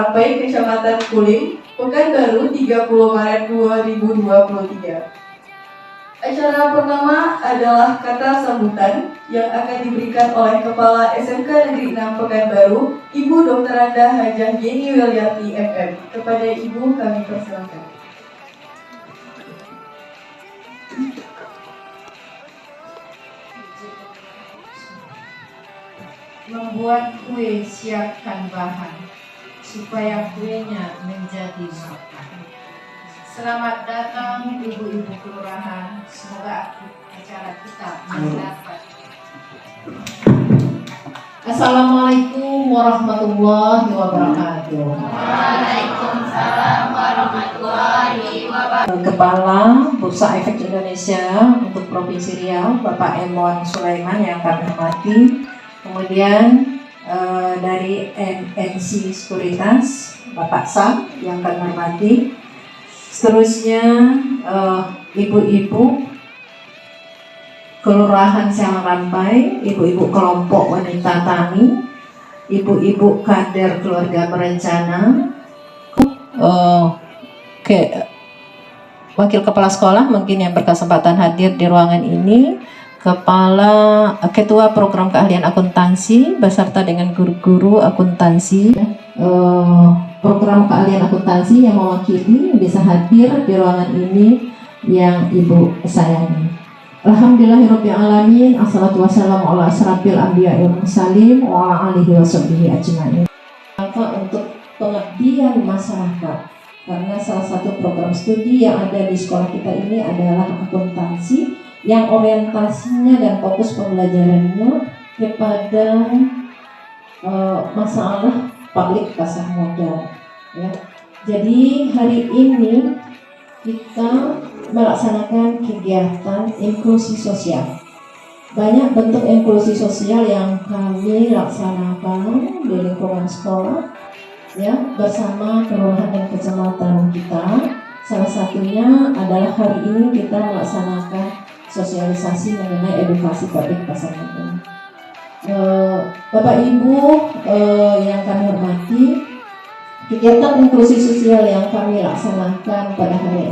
Rampai, Kecamatan Kulim, Pekanbaru, 30 Maret 2023. Acara pertama adalah kata sambutan yang akan diberikan oleh Kepala SMK Negeri 6 Pekanbaru, Ibu Dr. Anda Hajah Yeni Wilyati MM. Kepada Ibu kami persilakan. Membuat kue, siapkan bahan supaya kuenya menjadi makan. Selamat datang ibu-ibu kelurahan. Semoga acara kita mendapat. Assalamualaikum warahmatullahi wabarakatuh. Waalaikumsalam warahmatullahi wabarakatuh. Kepala Bursa Efek Indonesia untuk Provinsi Riau, Bapak Emon Sulaiman yang kami hormati. Kemudian dari MNC Sekuritas, Bapak Sam yang kami hormati. Seterusnya ibu-ibu Kelurahan Selang Rampai, ibu-ibu kelompok wanita tani, ibu-ibu kader keluarga berencana, wakil kepala sekolah mungkin yang berkesempatan hadir di ruangan ini, ketua program keahlian akuntansi beserta dengan guru-guru akuntansi, program keahlian akuntansi yang mewakili bisa hadir di ruangan ini yang ibu sayangi. Alhamdulillahirrabbilalamin. Assalatu wassalamu ala asrafil anbiya wal mursalin wa ala alihi wa sahbihi ajma'in. Untuk pengabdian masyarakat, karena salah satu program studi yang ada di sekolah kita ini adalah akuntansi yang orientasinya dan fokus pembelajarannya kepada masalah publik pasar modal. Ya. Jadi hari ini kita melaksanakan kegiatan inklusi sosial. Banyak bentuk inklusi sosial yang kami laksanakan di lingkungan sekolah, ya, bersama kelurahan dan kecamatan kita. Salah satunya adalah hari ini kita melaksanakan sosialisasi mengenai edukasi publik pasar modal. Bapak Ibu yang kami hormati, kegiatan inklusi sosial yang kami laksanakan pada hari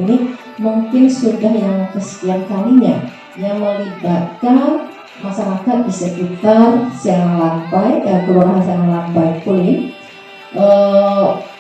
ini mungkin sudah yang kesekian kalinya yang melibatkan masyarakat di sekitar Selang Rampai, Kelurahan Selang Rampai Kulim.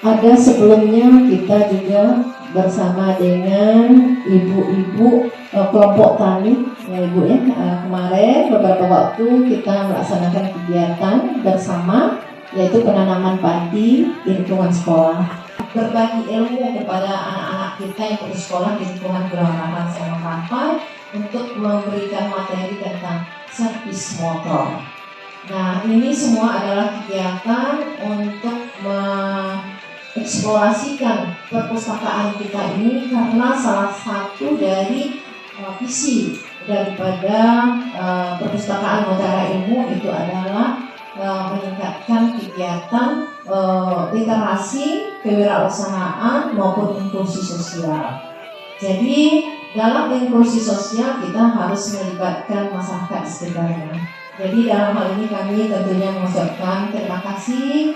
Ada sebelumnya kita juga bersama dengan ibu-ibu kelompok tani, ya ibu ya, kemarin beberapa waktu kita melaksanakan kegiatan bersama, yaitu penanaman padi di lingkungan sekolah, berbagi ilmu kepada anak-anak kita yang bersekolah di lingkungan Kelurahan Selang Rampai untuk memberikan materi tentang servis motor. Nah, ini semua adalah kegiatan untuk mengeksplorasikan perpustakaan kita ini, karena salah satu dari visi daripada perpustakaan Mutiara Ilmu itu adalah meningkatkan kegiatan literasi, kewirausahaan maupun inklusi sosial. Jadi dalam inklusi sosial kita harus melibatkan masyarakat sekitarnya. Jadi dalam hal ini kami tentunya mengucapkan terima kasih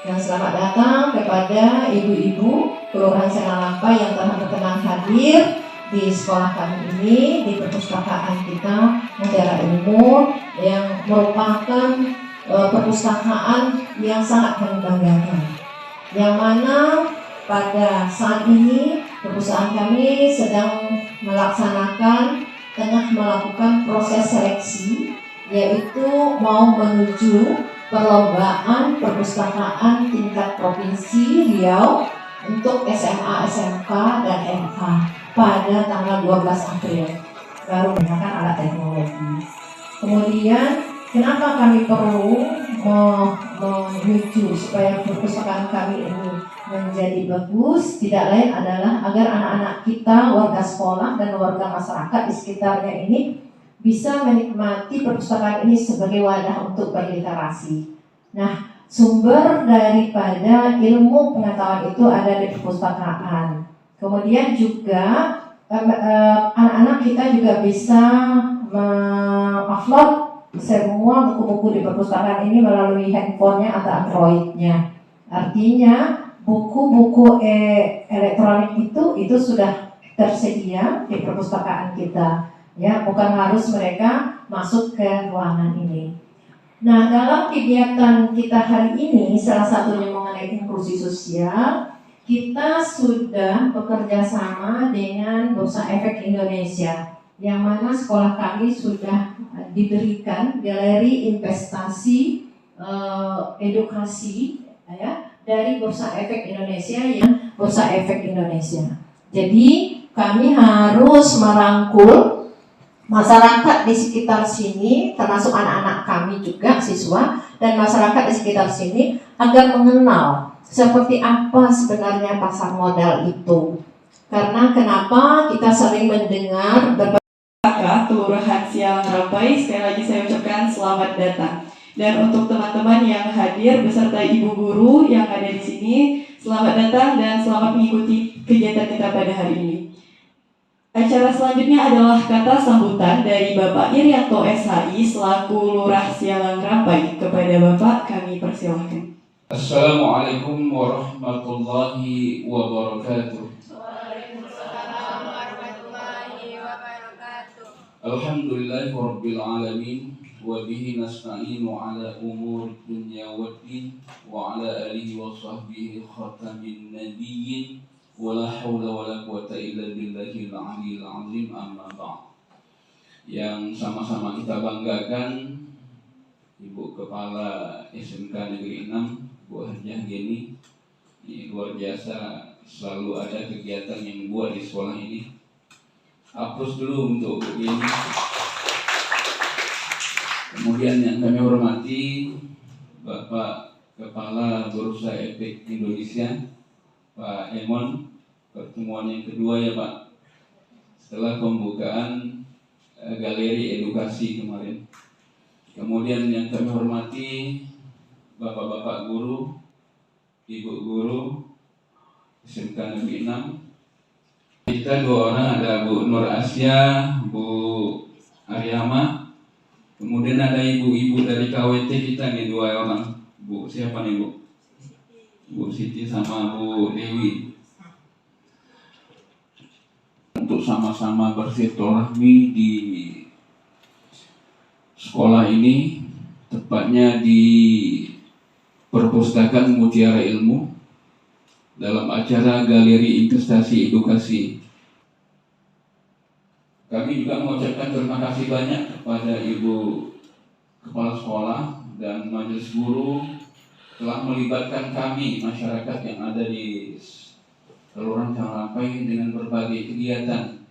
dan selamat datang kepada ibu-ibu Kelurahan Selang Rampai yang telah berkenan hadir di sekolah kami ini, di perpustakaan kita Mutiara Ilmu, yang merupakan perpustakaan yang sangat membanggakan, yang mana pada saat ini perpustakaan kami sedang tengah melakukan proses seleksi, yaitu mau menuju perlombaan perpustakaan tingkat provinsi Riau untuk SMA, SMK, dan MK pada tanggal 12 April. Baru menggunakan alat teknologi. Kemudian kenapa kami perlu menuju supaya perpustakaan kami ini menjadi bagus? Tidak lain adalah agar anak-anak kita, warga sekolah dan warga masyarakat di sekitarnya ini bisa menikmati perpustakaan ini sebagai wadah untuk berliterasi. Nah, sumber daripada ilmu pengetahuan itu ada di perpustakaan. Kemudian juga anak-anak kita juga bisa mengupload semua buku-buku di perpustakaan ini melalui handphonenya atau Androidnya. Artinya buku-buku elektronik itu sudah tersedia di perpustakaan kita, ya, bukan harus mereka masuk ke ruangan ini. Nah, dalam kegiatan kita hari ini, salah satunya mengenai inklusi sosial, kita sudah bekerja sama dengan Bursa Efek Indonesia, yang mana sekolah kami sudah diberikan galeri investasi edukasi, ya, dari Bursa Efek Indonesia, yang Bursa Efek Indonesia. Jadi kami harus merangkul masyarakat di sekitar sini, termasuk anak-anak kami juga, siswa dan masyarakat di sekitar sini, agar mengenal seperti apa sebenarnya pasar modal itu. Karena kenapa kita sering mendengar Kelurahan Sialang Rampai, sekali lagi saya ucapkan selamat datang. Dan untuk teman-teman yang hadir beserta ibu guru yang ada di sini, selamat datang dan selamat mengikuti kegiatan kita pada hari ini. Acara selanjutnya adalah kata sambutan dari Bapak Irianto SHI selaku Lurah Sialang Rampai. Kepada Bapak kami persilahkan. Assalamualaikum warahmatullahi wabarakatuh. Waalaikumsalam warahmatullahi wabarakatuh. Alhamdulillahirabbil alamin wa bihi nasta'inu ala umur dunya waddin wa ala alihi wa sahbihi khatamin nabiyyin wa la haula wa la quwata illa billahil aliyil azim, amma ba'd. Yang sama-sama kita banggakan Ibu Kepala SMK Negeri 6 Bu Hajah Geni, ini luar biasa, selalu ada kegiatan yang buat di sekolah ini. Hapus dulu untuk Bu Geni. Kemudian yang kami hormati Bapak Kepala Bursa Efek Indonesia Pak Emon, pertemuan yang kedua ya Pak, setelah pembukaan galeri edukasi kemarin. Kemudian yang kami hormati Bapak-bapak guru, Ibu guru SMK Negeri 6. Kita dua orang, ada Bu Nur Asya, Bu Aryama. Kemudian ada ibu-ibu dari KWT kita nih, dua orang. Bu siapa nih Bu? Bu Siti sama Bu Dewi. Untuk sama-sama bersilaturahmi di sekolah ini, tepatnya di Perpustakaan Mutiara Ilmu, dalam acara Galeri Investasi Edukasi. Kami juga mengucapkan terima kasih banyak kepada Ibu Kepala Sekolah dan Majelis Guru telah melibatkan kami, masyarakat yang ada di Kelurahan Sialang Rampai dengan berbagai kegiatan.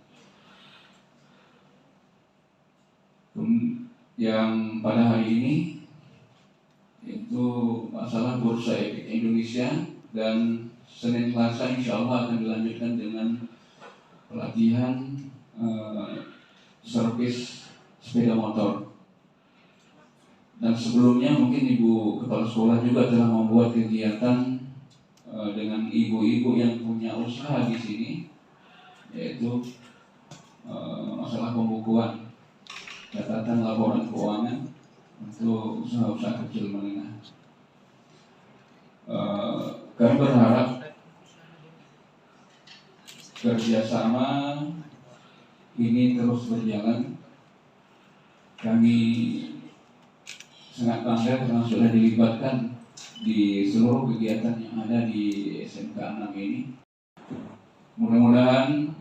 Yang pada hari ini itu masalah Bursa Efek Indonesia, dan Senin Selasa insya Allah akan dilanjutkan dengan pelatihan servis sepeda motor. Dan sebelumnya mungkin Ibu Kepala Sekolah juga telah membuat kegiatan dengan ibu-ibu yang punya usaha di sini, yaitu masalah pembukuan catatan laporan keuangan untuk usaha-usaha kecil menengah. Kami berharap kerjasama ini terus berjalan. Kami sangat bangga karena sudah dilibatkan di seluruh kegiatan yang ada di SMK 6 ini. Mudah-mudahan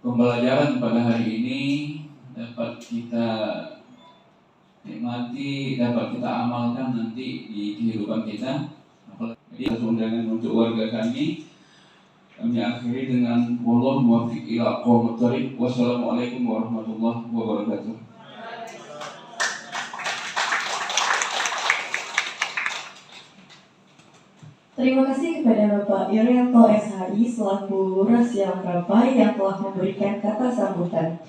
pembelajaran pada hari ini dapat kita nikmati, dapat kita amalkan nanti di kehidupan kita. Jadi undangan untuk warga kami akhiri dengan wallahu muwaffiq ila aqwamit thoriq. Wassalamualaikum warahmatullahi wabarakatuh. Terima kasih kepada Bapak Irianto SHI selaku Lurah Sialang Rampai yang telah memberikan kata sambutan.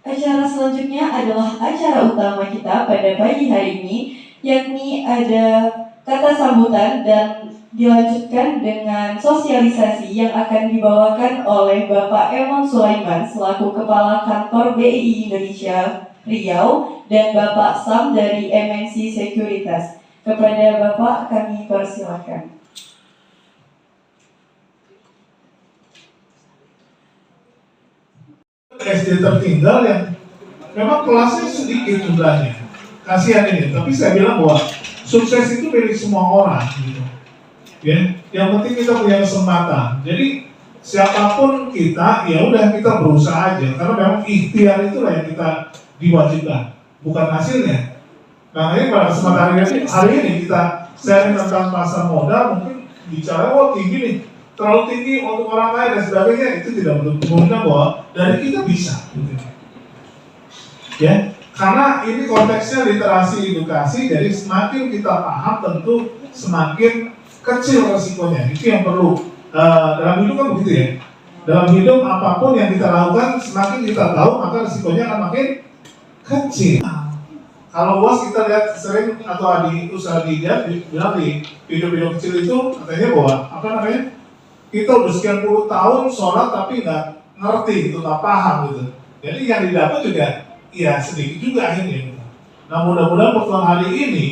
Acara selanjutnya adalah acara utama kita pada pagi hari ini, yakni ada kata sambutan dan dilanjutkan dengan sosialisasi yang akan dibawakan oleh Bapak Emon Sulaiman selaku Kepala Kantor BI Indonesia Riau dan Bapak Sam dari MNC Sekuritas. Kepada Bapak kami persilakan. SD tertinggal yang memang kelasnya sedikit jumlahnya, kasihan ini. Tapi saya bilang bahwa sukses itu milik semua orang, gitu. Ya, yang penting kita punya kesempatan. Jadi siapapun kita, ya udah kita berusaha aja. Karena memang ikhtiar itulah yang kita diwajibkan, bukan hasilnya. Nah ini pada kesempatan hari ini kita sharing tentang pasar modal, mungkin bicara tinggi nih, terlalu tinggi untuk orang lain dan sebagainya, itu tidak menutup bahwa dari kita bisa, gitu. Ya, karena ini konteksnya literasi edukasi, jadi semakin kita paham tentu semakin kecil resikonya. Itu yang perlu dalam hidup kan begitu ya. Dalam hidup apapun yang kita lakukan semakin kita tahu maka resikonya akan makin kecil. Kalau luas kita lihat sering atau usaha dilihat bilang di video-video kecil itu katanya bahwa apa namanya, kita udah sekian puluh tahun sholat tapi nggak ngerti gitu, nggak paham gitu. Jadi yang didapat juga ya sedikit juga akhirnya. Nah mudah-mudahan pertemuan hari ini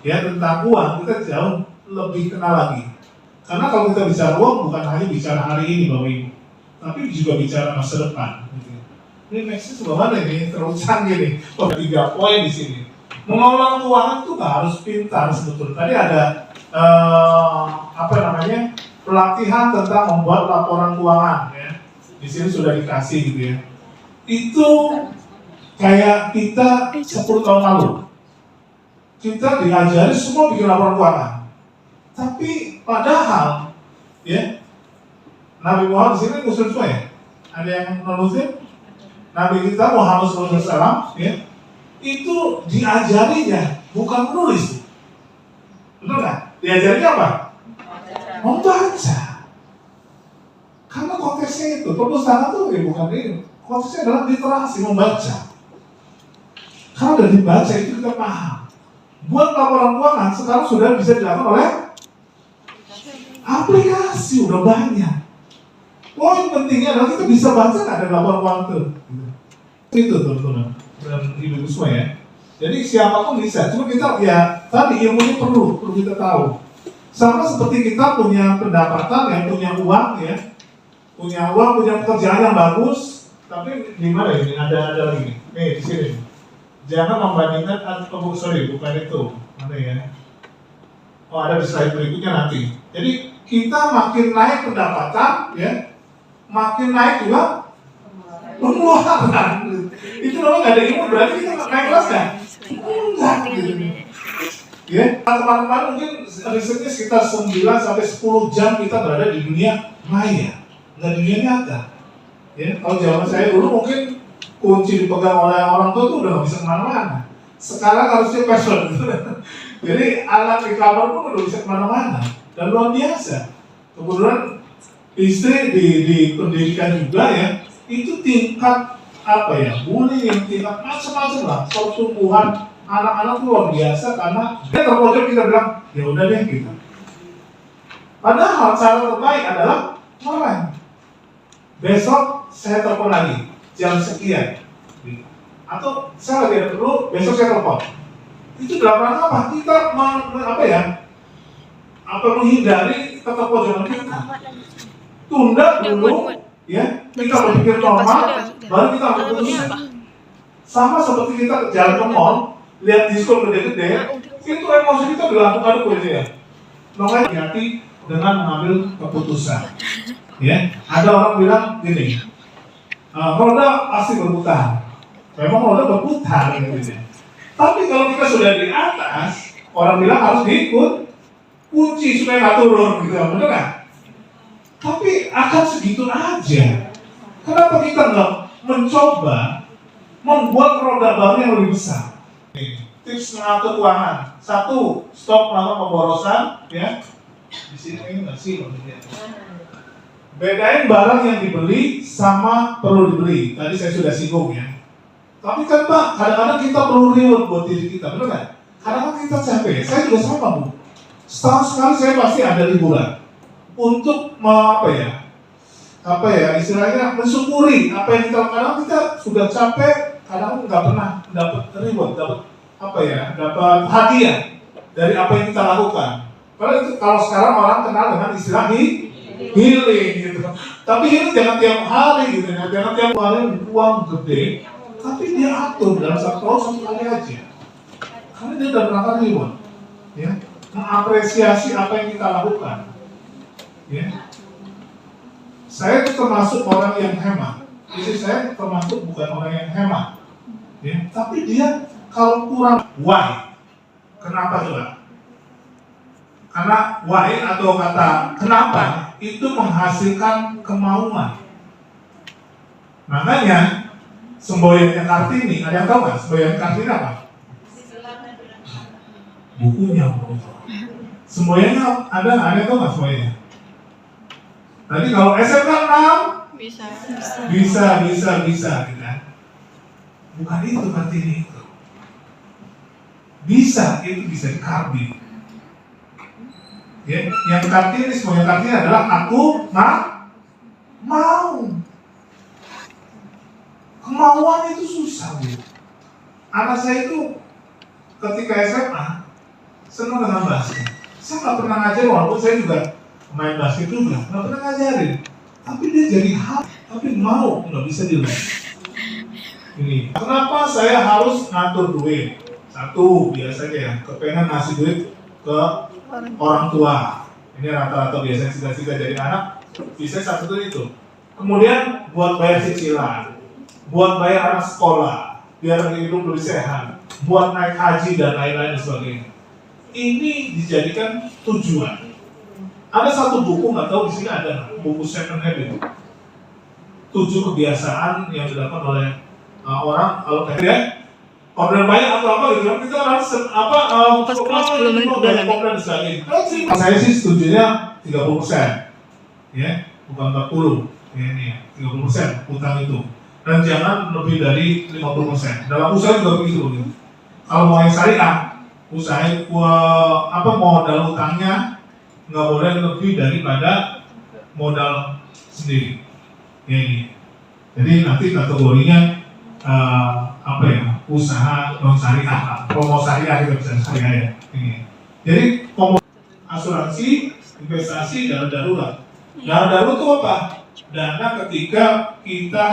ya tentang uang kita jauh lebih kenal lagi. Karena kalau kita bicara uang bukan hanya bicara hari ini Bapak Ibu, tapi juga bicara masa depan. Gitu. Ini nextnya sebelah mana ini? Terlalu canggih nih. Oh, 3 poin di sini. Mengelola keuangan itu nggak harus pintar sebetulnya. Tadi ada pelatihan tentang membuat laporan keuangan ya. Di sini sudah dikasih gitu ya. Itu kayak kita 10 tahun lalu kita diajari semua bikin laporan keuangan. Tapi padahal ya Nabi Muhammad di sini Muslim semua ya. Ada yang non-Muslim? Nabi kita Muhammad SAW ya, itu diajarinya bukan menulis. Betul nggak? Diajarinya apa? Membaca. Karena konteksnya itu, perpustakaan itu ya bukan ini. Konteksnya adalah literasi, membaca. Karena dari dibaca itu kita paham. Buat laporan keuangan sekarang sudah bisa dilakukan oleh aplikasi, udah banyak. Poin pentingnya adalah kita bisa baca nggak dari laporan keuangan itu. Itu teman-teman dan ibu semua ya. Jadi siapapun bisa, cuma kita ya tadi ilmunya perlu kita tahu. Sama seperti kita punya pendapatan, yang punya uang ya, punya pekerjaan yang bagus, tapi di mana ini ada lagi nih di sini. Jangan membandingkan, bukan itu, mana ya? Oh ada di slide berikutnya nanti. Jadi kita makin naik pendapatan ya, makin naik juga pengeluaran. Itu namanya nggak ada ilmu, berarti kita naik kelas kan? Enggak gitu. Ya, kemarin mungkin risetnya sekitar 9-10 jam kita berada di dunia maya, nggak dunia nyata. Ya, kalau zaman saya dulu mungkin kunci dipegang oleh orang tua tuh udah nggak bisa kemana-mana. Sekarang harusnya password. Jadi alat di kamar pun udah bisa kemana-mana dan luar biasa. Kemudian istri di pendidikan juga ya, itu tingkat bullying, tingkat macam-macam lah, pertumbuhan anak-anak tuh luar biasa karena terpojok kita bilang ya udah deh gitu. Padahal cara terbaik adalah mulai. Besok saya telepon lagi jam sekian, atau saya lagi ada perlu, besok saya telepon. Itu dalam rangka apa? Kita menghindari keterpojokan kita. Tunda dulu, ya kita berpikir normal, baru kita ambil keputusan. Sama seperti kita jalan ke mall, lihat diskon gede-gede, itu emosi kita dilakukan aja ya. Makanya hati dengan mengambil keputusan. Ya, ada orang bilang gini, roda pasti berputar. Memang roda berputar gitu ya. Tapi kalau kita sudah di atas, orang bilang harus diikut kunci supaya nggak turun gitu, betul nggak? Tapi akan segitu aja. Kenapa kita nggak mencoba membuat roda baru yang lebih besar? Tips mengatur keuangan. 1, stop melakukan pemborosan, ya. Di sini nggak sih maksudnya. Bedain barang yang dibeli sama perlu dibeli. Tadi saya sudah singgung ya. Tapi kan Pak, kadang-kadang kita perlu reward buat diri kita, benar nggak? Kadang-kadang kita capek. Saya juga sama Bu. Setahun sekali saya pasti ada liburan untuk istilahnya mensyukuri apa yang kita lakukan. Kita sudah capek, kadang nggak pernah dapat reward, dapat hadiah. dari apa yang kita lakukan. Kalau sekarang orang kenal dengan istilah healing gitu. Tapi healing jangan tiap hari gitu ya, jangan tiap hari uang gede, tapi dia atur dalam satu kali aja. Karena dia udah berangkat reward, ya, mengapresiasi apa yang kita lakukan. Ya. Saya termasuk orang yang hemat. Istri saya termasuk bukan orang yang hemat. Ya. Tapi dia kalau kurang why, kenapa coba? Karena why atau kata kenapa itu menghasilkan kemauan. Makanya semboyannya Kartini, ada yang tahu nggak semboyan Kartini apa? Bukunya. Semboyannya ada yang tahu nggak semboyannya? Tadi kalau SMK 6 bisa, gitu kan? Bukan itu Kartini itu. Bisa, itu bisa dikarbin. Ya, yang Kartini, semuanya Kartini adalah aku mau. Kemauan itu susah, Bu. Anak saya itu ketika SMA senang dengan basket. Saya nggak pernah ngajarin, walaupun saya juga main basket juga, nggak pernah ngajarin. Tapi dia jadi tapi mau, nggak bisa di les. Ini, kenapa saya harus ngatur duit? Satu, biasanya ya, kepengen ngasih duit ke orang tua. Ini rata-rata biasanya cita-cita jadi anak, bisa satu itu. Kemudian buat bayar cicilan, buat bayar anak sekolah, biar hidup lebih sehat, buat naik haji dan lain-lain sebagainya. Ini dijadikan tujuan. Ada satu buku, nggak tahu di sini ada buku 7 Habits, 7 kebiasaan yang dilakukan oleh orang kalau kayak order banyak atau apa gitu, kita harus Pas 10 menit udah dan sebagainya. Saya sih setujunya 30%, ya, bukan 40, ya ini ya, 30% utang itu, dan jangan lebih dari 50%. Dalam usaha juga begitu. Kalau mau yang syariah, usahain modal utangnya nggak boleh lebih daripada modal sendiri. Ya ini. Jadi nanti kategorinya usaha non syariah, promo syariah gitu bisa syariah ya. Ini. Jadi asuransi, investasi, dana darurat. Dana darurat itu apa? Dana ketika kita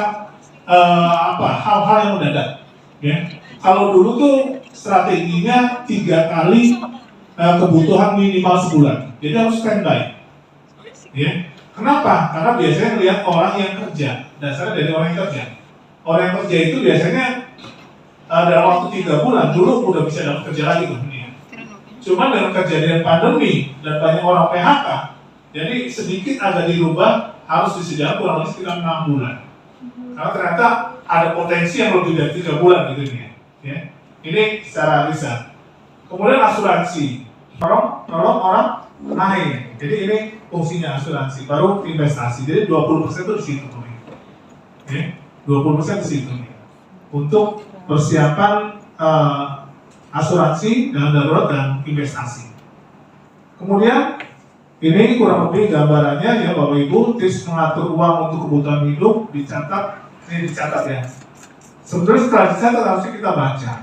hal-hal yang mendadak. Ya. Kalau dulu tuh strateginya 3 kali kebutuhan minimal sebulan. Jadi harus standby. Ya. Kenapa? Karena biasanya lihat orang yang kerja, dasarnya dari orang yang kerja. Orang yang kerja itu biasanya dalam waktu 3 bulan dulu udah bisa dapat kerja lagi tuh. Cuma dengan kejadian pandemi dan banyak orang PHK, jadi sedikit agak dirubah, harus disediakan kurang lebih sekitar 6 bulan. Karena ternyata ada potensi yang lebih dari 3 bulan gitu nih. Ya. Ini secara riset. Kemudian asuransi, tolong orang naik. Jadi ini fungsinya asuransi, baru investasi. Jadi 20% itu di situ. Ya. 20% di situ nih. Untuk persiapan asuransi, dana darurat dan investasi. Kemudian ini kurang lebih gambarannya ya Bapak Ibu, tips mengatur uang untuk kebutuhan hidup dicatat, ini dicatat ya. Sebenarnya setelah dicatat harusnya kita baca.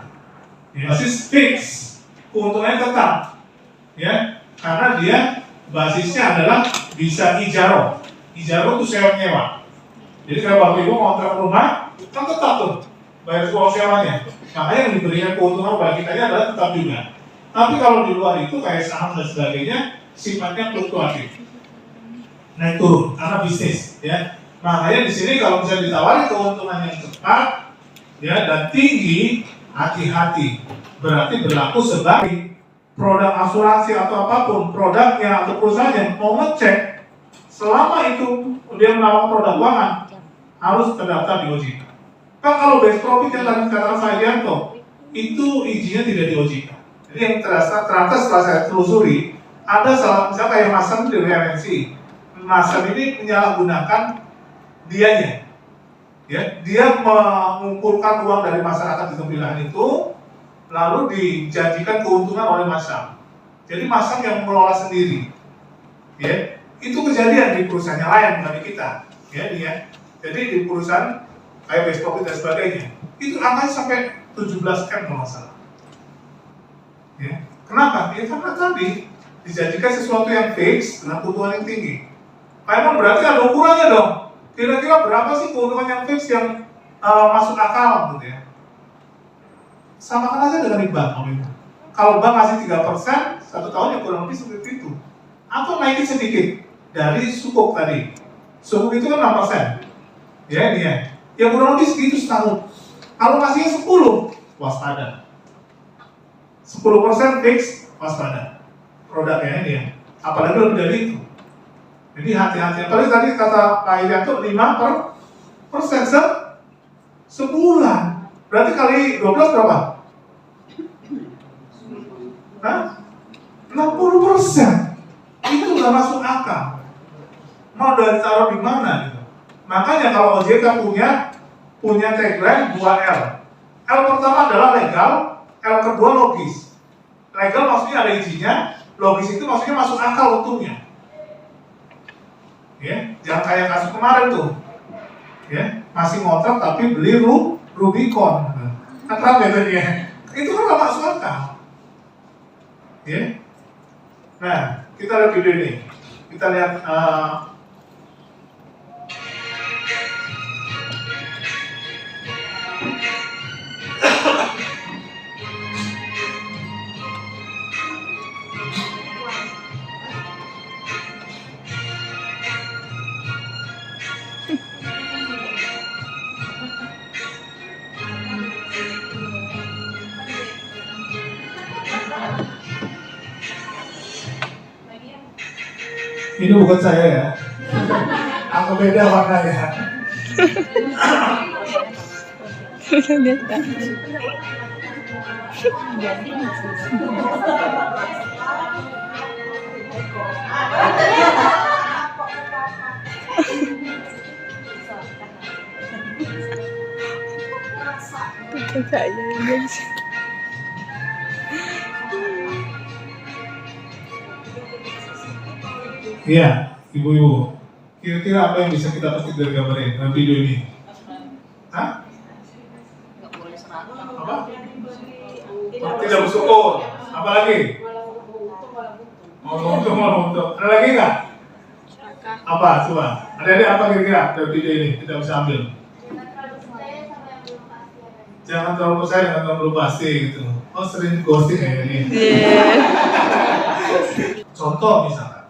Ya, basis fix, keuntungannya tetap, ya, karena dia basisnya adalah bisa ijaroh. Ijaroh itu sewa-nyewa. Jadi kalau Bapak Ibu kontrak rumah, kan tetap tuh bayar uang sewanya. Makanya yang diberikan keuntungan bagi kita adalah tetap juga. Tapi kalau di luar itu kayak saham dan sebagainya, sifatnya fluktuatif, naik turun karena bisnis. Ya, makanya di sini kalau misalnya ditawari keuntungan yang cepat, ya dan tinggi, hati-hati. Berarti berlaku sebagai produk asuransi atau apapun produknya atau perusahaannya mau ngecek selama itu dia menawarkan produk keuangan harus terdaftar di OJK. Kan kalau best profit yang tadi katakan Pak Yanto itu izinnya tidak di OJK. Jadi yang ternyata setelah saya telusuri ada salah, misalnya kayak Mas Sam dari MNC. Mas Sam ini menyalahgunakan dianya. Ya, dia mengumpulkan uang dari masyarakat di wilayah itu, lalu dijanjikan keuntungan oleh Mas Sam. Jadi Mas Sam yang mengelola sendiri. Ya, itu kejadian di perusahaan yang lain bukan di kita. Ya, dia. Jadi di perusahaan kayak best profit dan sebagainya, itu angkanya sampai 17 M kalau nggak salah. Ya, Kenapa? Ya karena tadi dijanjikan sesuatu yang fix dengan keuntungan yang tinggi. Memang berarti ada ukurannya dong. Kira-kira berapa sih keuntungan yang fix yang masuk akal gitu ya? Samakan aja dengan di bank. Kalau bank ngasih 3%, 1 tahun ya kurang lebih seperti itu. Atau naikin sedikit dari sukuk tadi. Sukuk itu kan 6%. Ya ini ya. Ya kurang lebih segitu setahun. Kalau ngasihnya 10, waspada. 10% fix, waspada. Produknya ini ya. Apalagi lebih dari itu. Jadi hati-hati. Apalagi tadi kata Pak Irianto 5% sebulan. Berarti kali 12 berapa? Hah? 60%. Itu nggak masuk akal. Mau dari taruh di mana gitu. Makanya kalau OJK punya tagline 2L. L pertama adalah legal, L kedua logis. Legal maksudnya ada izinnya, logis itu maksudnya masuk akal untungnya. Ya, jangan kayak kasus kemarin tuh. Ya, masih ngontrak tapi beli Rubicon. Kan rame tadi ya. Itu kan gak masuk akal. Ya. Nah, kita lihat video ini. Kita lihat ini bukan saya ya. Aku beda warnanya. Iya, ibu-ibu. Kira-kira apa yang bisa kita petik dari gambar ini, dalam video ini? Hah? Apa? Tidak bersyukur. Apa lagi? Mau untung. Ada lagi nggak? Apa? Coba. Ada apa kira-kira dari video ini? Kita bisa ambil. Jangan terlalu percaya dengan terlalu pasti gitu. Oh sering ghosting kayak ini. Contoh misalkan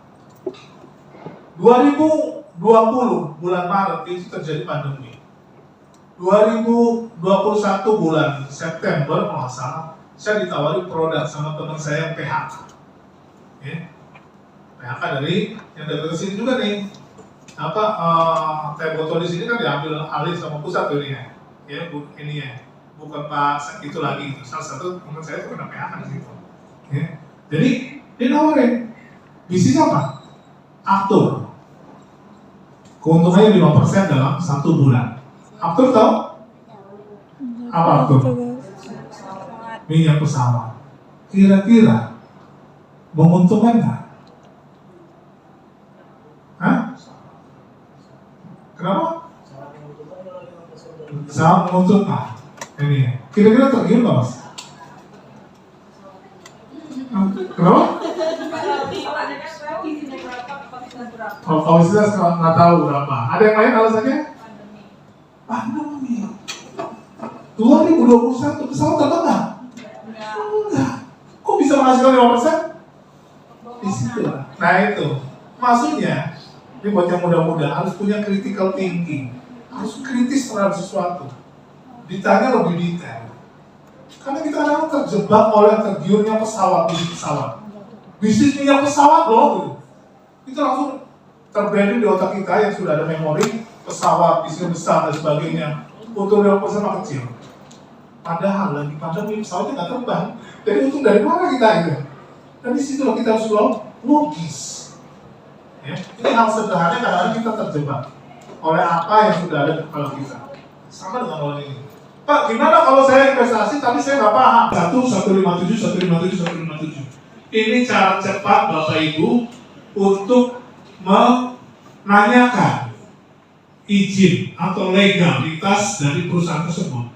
2020 bulan Maret itu terjadi pandemi. 2021 bulan September kalau nggak salah, saya ditawari produk sama teman saya yang PHK. Ya. PHK dari yang dari sini juga nih. Teh botol di sini kan diambil alih sama pusat tuh ini ya. Ya, ini ya. Bukan Pak itu lagi itu. Salah satu teman saya itu kena PHK di situ. Ya. Jadi dia nawarin bisnisnya apa? Aktor. Keuntungannya 5% dalam 1 bulan. Aktor tahu? Apa aktor? Minyak pesawat. Kira-kira menguntungkan nggak? Hah? Kenapa? Sangat menguntungkan. Ini. Kira-kira tergiur nggak mas? Kenapa? Kalau kapasitas nggak tahu berapa. Ada yang lain alasannya? Pandemi. 2021 pesawat terbang nggak? Enggak. Kok bisa menghasilkan 5%? Di situ. Nah itu. Maksudnya, ini buat yang muda-muda harus punya critical thinking. Harus kritis terhadap sesuatu. Ditanya lebih detail. Karena kita kadang terjebak oleh tergiurnya pesawat, bisnis pesawat. Bisnis minyak pesawat loh, gitu. Itu langsung terbranding di otak kita yang sudah ada memori pesawat, bisnis besar dan sebagainya. Untung 5% mah kecil. Padahal lagi pandemi pesawatnya nggak terbang. Jadi untung dari mana kita itu? Dan di situ kita harus logis. Ya, ini hal sederhana kadang-kadang kita terjebak oleh apa yang sudah ada di kepala kita. Sama dengan orang ini. Pak, gimana kalau saya investasi tapi saya nggak paham? 157. Ini cara cepat Bapak Ibu untuk menanyakan izin atau legalitas dari perusahaan tersebut.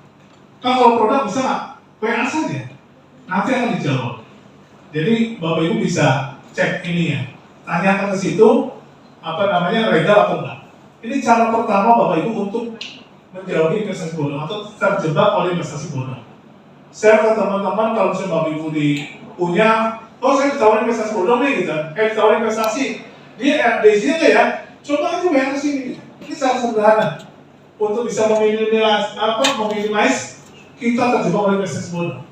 Kan kalau produk bisa nggak? WA saja. Nanti akan dijawab. Jadi Bapak Ibu bisa cek ini ya, tanyakan ke situ legal atau enggak. Ini cara pertama Bapak Ibu untuk menjauhi investasi bodong atau terjebak oleh investasi bodong. Share ke teman-teman kalau misalnya Bapak Ibu punya, saya ditawarin investasi bodong nih gitu, ditawarin investasi, dia di sini aja ya, coba aja bayar ke sini. Ini cara sederhana untuk bisa meminimais kita terjebak oleh investasi bodong.